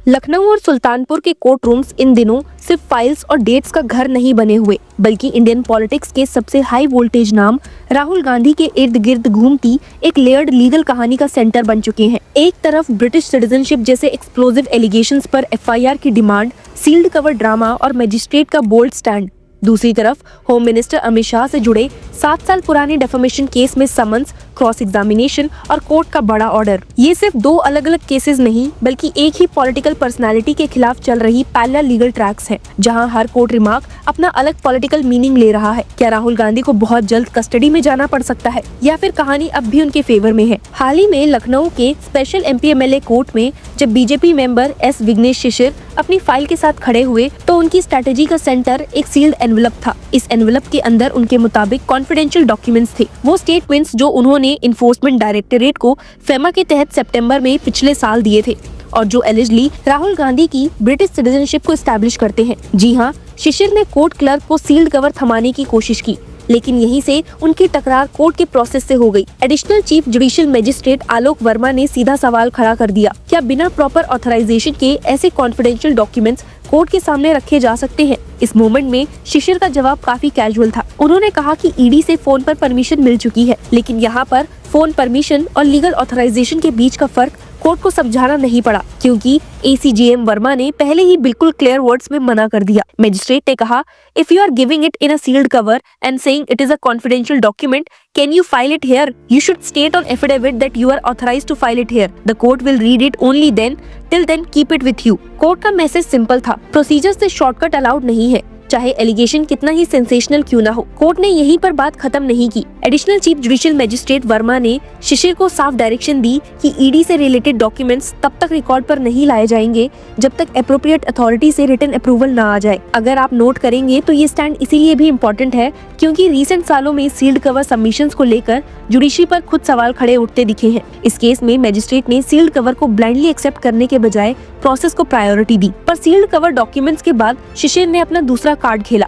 लखनऊ और सुल्तानपुर के court rooms इन दिनों सिर्फ फाइल्स और डेट्स का घर नहीं बने हुए, बल्कि इंडियन पॉलिटिक्स के सबसे हाई वोल्टेज नाम राहुल गांधी के इर्द गिर्द घूमती एक लेयर्ड लीगल कहानी का सेंटर बन चुके हैं। एक तरफ ब्रिटिश सिटीजनशिप जैसे एक्सप्लोजिव एलिगेशंस पर एफआईआर की डिमांड, सील्ड कवर ड्रामा और मजिस्ट्रेट का बोल्ड स्टैंड। दूसरी तरफ होम मिनिस्टर अमित शाह से जुड़े 7 साल पुराने डेफेमेशन केस में समन्स, क्रॉस एग्जामिनेशन और कोर्ट का बड़ा ऑर्डर। ये सिर्फ 2 अलग-अलग केसेस नहीं, बल्कि एक ही पॉलिटिकल पर्सनालिटी के खिलाफ चल रही पैरेलल लीगल ट्रैक्स हैं, जहां हर कोर्ट रिमार्क अपना अलग पॉलिटिकल मीनिंग ले रहा है। क्या राहुल गांधी को बहुत जल्द कस्टडी में जाना पड़ सकता है, या फिर कहानी अब भी उनके फेवर में है? हाल ही में लखनऊ के स्पेशल एमपी-एमएलए कोर्ट में जब बीजेपी मेंबर एस विघ्नेश शिशिर अपनी फाइल के साथ खड़े हुए, तो उनकी स्ट्रेटेजी का सेंटर एक सील्ड एनवलप था। इस एनवलप के अंदर उनके मुताबिक कॉन्फिडेंशियल डॉक्यूमेंट्स थे, वो स्टेटमेंट्स जो उन्होंने इन्फोर्समेंट डायरेक्टरेट को फेमा के तहत सितंबर में पिछले साल दिए थे और जो एलिजली राहुल गांधी की ब्रिटिश सिटीजनशिप को एस्टैब्लिश करते हैं। जी हाँ, शिशिर ने कोर्ट क्लर्क को सील्ड कवर थमाने की कोशिश की, लेकिन यहीं से उनकी टकरार कोर्ट के प्रोसेस से हो गई। एडिशनल चीफ जुडिशियल मजिस्ट्रेट आलोक वर्मा ने सीधा सवाल खड़ा कर दिया, क्या बिना प्रॉपर ऑथराइजेशन के ऐसे कॉन्फिडेंशियल डॉक्यूमेंट्स कोर्ट के सामने रखे जा सकते हैं? इस मोमेंट में शिशिर का जवाब काफी कैजुअल था। उन्होंने कहा कि ईडी से फोन पर परमिशन मिल चुकी है, लेकिन यहाँ पर फोन परमिशन और लीगल ऑथराइजेशन के बीच का फर्क कोर्ट को समझाना नहीं पड़ा, क्योंकि एसीजेएम वर्मा ने पहले ही बिल्कुल क्लियर वर्ड्स में मना कर दिया। मजिस्ट्रेट ने कहा, if you are giving it in a sealed cover and saying it is a confidential document, can you file it here? You should state on affidavit that you are authorized to file it here. The court will read it only then. Till then, keep it with you. Court का message simple था, procedure से shortcut allowed नहीं है, चाहे allegation कितना ही sensational क्यों ना हो। कोर्ट ने यहीं पर बात खत्म नहीं की। Additional chief judicial magistrate Verma ने शिशिर को साफ डायरेक्शन दी कि ईडी से रिलेटेड डॉक्यूमेंट्स तब तक रिकॉर्ड पर नहीं लाए जाएंगे जब तक एप्रोप्रिएट अथॉरिटी से रिटन अप्रूवल ना आ जाए। अगर आप नोट करेंगे तो ये स्टैंड इसीलिए भी इम्पोर्टेंट है क्योंकि रीसेंट सालों में सील्ड कवर सबमिशंस को लेकर जुडिशरी पर खुद सवाल खड़े उठते दिखे हैं। इस केस में मजिस्ट्रेट ने सील्ड कवर को ब्लाइंडली एक्सेप्ट करने के बजाय प्रोसेस को प्रायोरिटी दी। पर सील्ड कवर डॉक्यूमेंट्स के बाद शिशिर ने अपना दूसरा कार्ड खेला।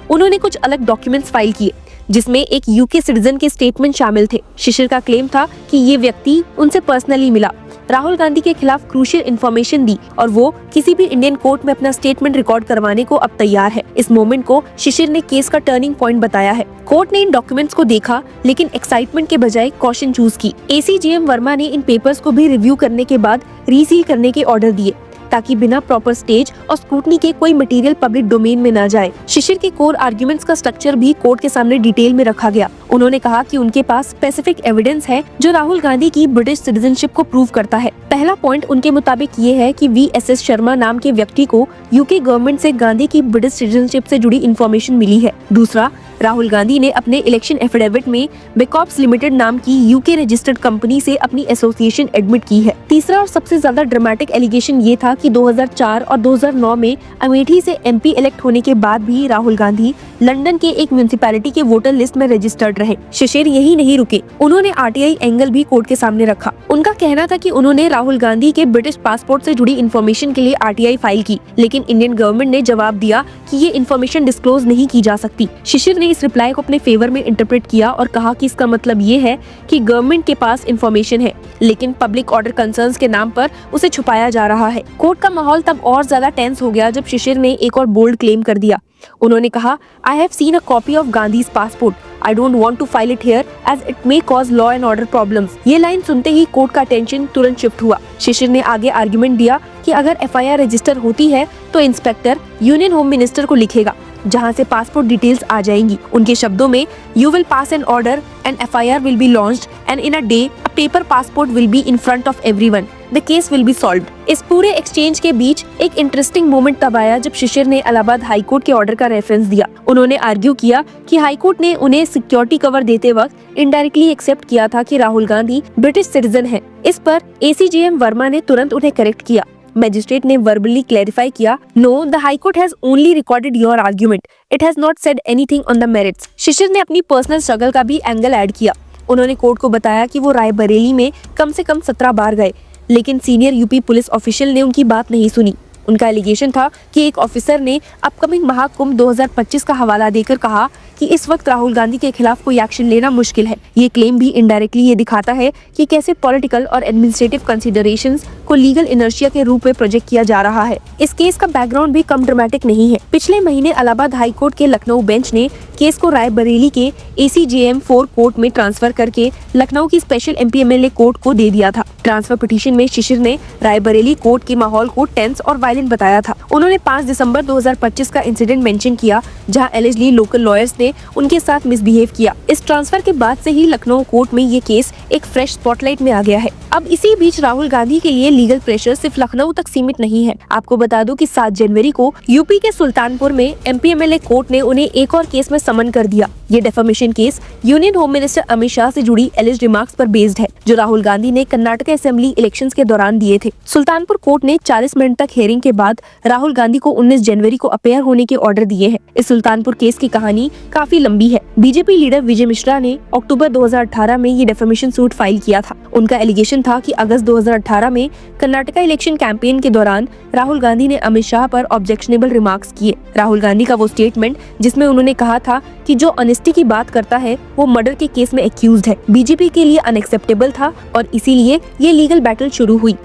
उन्होंने कुछ अलग डॉक्यूमेंट्स फाइल किए, जिसमें एक यूके सिटीजन के स्टेटमेंट शामिल थे। शिशिर का क्लेम था कि ये व्यक्ति उनसे पर्सनली मिला, राहुल गांधी के खिलाफ क्रूशियल इन्फॉर्मेशन दी और वो किसी भी इंडियन कोर्ट में अपना स्टेटमेंट रिकॉर्ड करवाने को अब तैयार है। इस मोमेंट को शिशिर ने केस का टर्निंग पॉइंट बताया है। कोर्ट ने इन डॉक्यूमेंट्स को देखा, लेकिन एक्साइटमेंट के बजाय कॉशन चूज की। एसीजेएम वर्मा ने इन पेपर्स को भी रिव्यू करने के बाद रीसील करने के ऑर्डर दिए, ताकि बिना प्रॉपर स्टेज और स्क्रूटनी के कोई मटेरियल पब्लिक डोमेन में न जाए। शिशिर के कोर आर्गुमेंट्स का स्ट्रक्चर भी कोर्ट के सामने डिटेल में रखा गया। उन्होंने कहा कि उनके पास स्पेसिफिक एविडेंस है जो राहुल गांधी की ब्रिटिश सिटीजनशिप को प्रूव करता है। पहला पॉइंट उनके मुताबिक ये है कि वीएसएस शर्मा नाम के व्यक्ति को यूके गवर्नमेंट से गांधी की ब्रिटिश सिटीजनशिप से जुड़ी इन्फॉर्मेशन मिली है। दूसरा, राहुल गांधी ने अपने इलेक्शन एफिडेविट में बेकॉप्स लिमिटेड नाम की यूके रजिस्टर्ड कंपनी से अपनी एसोसिएशन एडमिट की है। तीसरा और सबसे ज्यादा ड्रामेटिक एलिगेशन ये था कि 2004 और 2009 में अमेठी से एमपी इलेक्ट होने के बाद भी राहुल गांधी लंदन के एक म्युनिसिपैलिटी के वोटर लिस्ट में रजिस्टर्ड रहे। शिशिर यही नहीं रुके, उन्होंने आरटीआई एंगल भी कोर्ट के सामने रखा। उनका कहना था कि उन्होंने राहुल गांधी के ब्रिटिश पासपोर्ट से जुड़ी इन्फॉर्मेशन के लिए आरटीआई फाइल की, लेकिन इंडियन गवर्नमेंट ने जवाब दिया कि ये इन्फॉर्मेशन डिस्क्लोज नहीं की जा सकती। शिशिर ने इस रिप्लाई को अपने फेवर में इंटरप्रेट किया और कहा कि इसका मतलब ये है कि गवर्नमेंट के पास इन्फॉर्मेशन है, लेकिन पब्लिक ऑर्डर कंसर्न्स के नाम पर उसे छुपाया जा रहा है। कोर्ट का माहौल तब और ज्यादा टेंस हो गया जब शिशिर ने एक और बोल्ड क्लेम कर दिया। उन्होंने कहा, I have seen a copy of Gandhi's passport. I don't want to file it here as it may cause law and order problems। ये लाइन सुनते ही कोर्ट का टेंशन तुरंत शिफ्ट हुआ। शिशिर ने आगे आर्गुमेंट दिया कि अगर एफआईआर रजिस्टर होती है तो इंस्पेक्टर यूनियन होम मिनिस्टर को लिखेगा, जहां से पासपोर्ट डिटेल्स आ जाएंगी। उनके शब्दों में, you will pass an order and FIR will be launched and in a day a paper passport will be in front of everyone. The case will be solved. इस पूरे एक्सचेंज के बीच एक interesting moment तब आया जब शिशिर ने Allahabad high court के order का रेफरेंस दिया। उन्होंने आर्ग्यू किया कि हाईकोर्ट ने उन्हें सिक्योरिटी कवर देते वक्त इनडायरेक्टली एक्सेप्ट किया था कि राहुल गांधी ब्रिटिश सिटीजन है। इस पर एसीजेएम वर्मा ने तुरंत उन्हें करेक्ट किया। मैजिस्ट्रेट ने वर्बली क्लैरिफाई किया, no, the high court has only recorded your argument, it has not said anything on the merits. Shishir ने अपनी पर्सनल स्ट्रगल का भी एंगल ऐड किया। उन्होंने कोर्ट को बताया कि वो रायबरेली में कम से कम 17 बार गए, लेकिन सीनियर यूपी पुलिस ऑफिशियल ने उनकी बात नहीं सुनी। उनका एलिगेशन था कि एक ऑफिसर ने अपकमिंग महाकुंभ 2025 का हवाला देकर कहा कि इस वक्त राहुल गांधी के खिलाफ कोई एक्शन लेना मुश्किल है। ये क्लेम भी इनडायरेक्टली ये दिखाता है कि कैसे पॉलिटिकल और एडमिनिस्ट्रेटिव कंसिडरेशंस को लीगल इनर्शिया के रूप में प्रोजेक्ट किया जा रहा है। इस केस का बैकग्राउंड भी कम ड्रामेटिक नहीं है। पिछले महीने इलाहाबाद हाई कोर्ट के लखनऊ बेंच ने केस को रायबरेली के ACJM 4 कोर्ट में ट्रांसफर करके लखनऊ की स्पेशल MPMLA कोर्ट को दे दिया था। ट्रांसफर पिटीशन में शिशिर ने रायबरेली कोर्ट के माहौल को टेंस और वायलेंट बताया था। उन्होंने 5 दिसंबर 2025 का इंसिडेंट मेंशन किया जहां एलिजिडली लोकल लॉयर्स ने उनके साथ मिसबिहेव किया। इस ट्रांसफर के बाद से ही लखनऊ कोर्ट में ये केस एक फ्रेश स्पॉटलाइट में आ गया है। अब इसी बीच राहुल गांधी के लिए लीगल प्रेशर सिर्फ लखनऊ तक सीमित नहीं है। आपको बता दूं कि 7 जनवरी को यूपी के सुल्तानपुर में MPMLA कोर्ट ने उन्हें एक और केस में समन कर दिया। ये defamation case union home minister Amit Shah से जुड़ी एलिज्ड रिमार्क्स पर बेस्ड है जो राहुल गांधी ने कर्नाटक असेंबली इलेक्शंस के दौरान दिए थे। सुल्तानपुर कोर्ट ने 40 मिनट तक हियरिंग के बाद राहुल गांधी को 19 जनवरी को अपेयर होने के ऑर्डर दिए हैं। इस सुल्तानपुर केस की कहानी काफी लंबी है। बीजेपी लीडर विजय मिश्रा ने अक्टूबर 2018 में ये डेफेमेशन सूट फाइल किया था। उनका एलिगेशन था कि अगस्त 2018 में कर्नाटका इलेक्शन कैंपेन के दौरान राहुल गांधी ने अमित शाह पर ऑब्जेक्शनेबल रिमार्क्स किए। राहुल गांधी का वो स्टेटमेंट जिसमें उन्होंने कहा था कि जो ऑनेस्टी की बात करता है वो मर्डर के केस में एक्यूज्ड है, बीजेपी के लिए अनएक्सेप्टेबल था और इसीलिए ये लीगल बैटल शुरू हुई।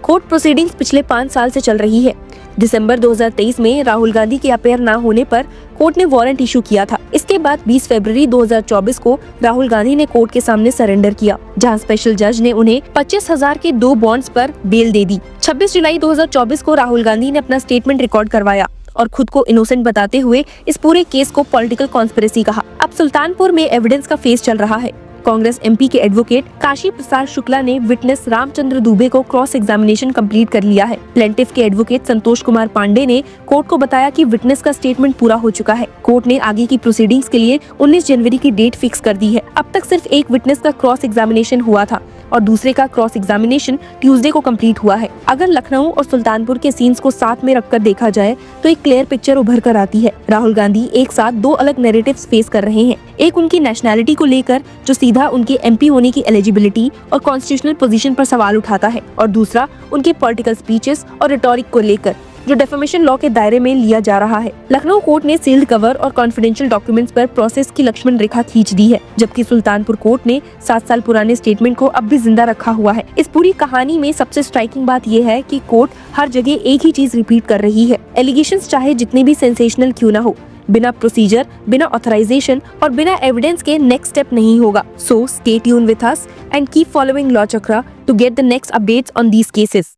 कोर्ट प्रोसीडिंग्स पिछले 5 साल से चल रही है। दिसंबर 2023 में राहुल गांधी के अपेयर न होने पर कोर्ट ने वारंट इशू किया था। इसके बाद 20 फरवरी 2024 को राहुल गांधी ने कोर्ट के सामने सरेंडर किया, जहां स्पेशल जज ने उन्हें 25,000 के 2 बॉन्ड्स पर बेल दे दी। 26 जुलाई 2024 को राहुल गांधी ने अपना स्टेटमेंट रिकॉर्ड करवाया और खुद को इनोसेंट बताते हुए इस पूरे केस को पॉलिटिकल कॉन्स्पिरेसी कहा। अब सुल्तानपुर में एविडेंस का फेस चल रहा है। कांग्रेस MP के एडवोकेट काशी प्रसाद शुक्ला ने विटनेस रामचंद्र दुबे को क्रॉस एग्जामिनेशन कंप्लीट कर लिया है। प्लेंटिफ के एडवोकेट संतोष कुमार पांडे ने कोर्ट को बताया कि विटनेस का स्टेटमेंट पूरा हो चुका है। कोर्ट ने आगे की प्रोसीडिंग्स के लिए 19 जनवरी की डेट फिक्स कर दी है। अब तक सिर्फ एक विटनेस का क्रॉस एग्जामिनेशन हुआ था और दूसरे का क्रॉस एग्जामिनेशन ट्यूसडे को कंप्लीट हुआ है। अगर लखनऊ और सुल्तानपुर के सीन्स को साथ में रखकर देखा जाए तो एक क्लियर पिक्चर उभर कर आती है। राहुल गांधी एक साथ 2 अलग नैरेटिव्स फेस कर रहे हैं। एक उनकी नेशनैलिटी को लेकर जो सीधा उनके MP होने की एलिजिबिलिटी और कॉन्स्टिट्यूशनल पोजीशन पर सवाल उठाता है और दूसरा उनके पॉलिटिकल स्पीचेस और रिटोरिक को लेकर जो डेफेमेशन लॉ के दायरे में लिया जा रहा है। लखनऊ कोर्ट ने सील्ड कवर और कॉन्फिडेंशियल डॉक्यूमेंट्स पर प्रोसेस की लक्ष्मण रेखा खींच दी है, जबकि सुल्तानपुर कोर्ट ने 7 साल पुराने स्टेटमेंट को अब भी जिंदा रखा हुआ है। इस पूरी कहानी में सबसे स्ट्राइकिंग बात यह है कि कोर्ट हर जगह एक ही चीज रिपीट कर रही है। एलिगेशंस चाहे जितने भी सेंसेशनल क्यों न हो, बिना प्रोसीजर, बिना ऑथराइजेशन और बिना एविडेंस के नेक्स्ट स्टेप नहीं होगा। So stay tune with us and keep following law Chakra to get the next updates on these cases.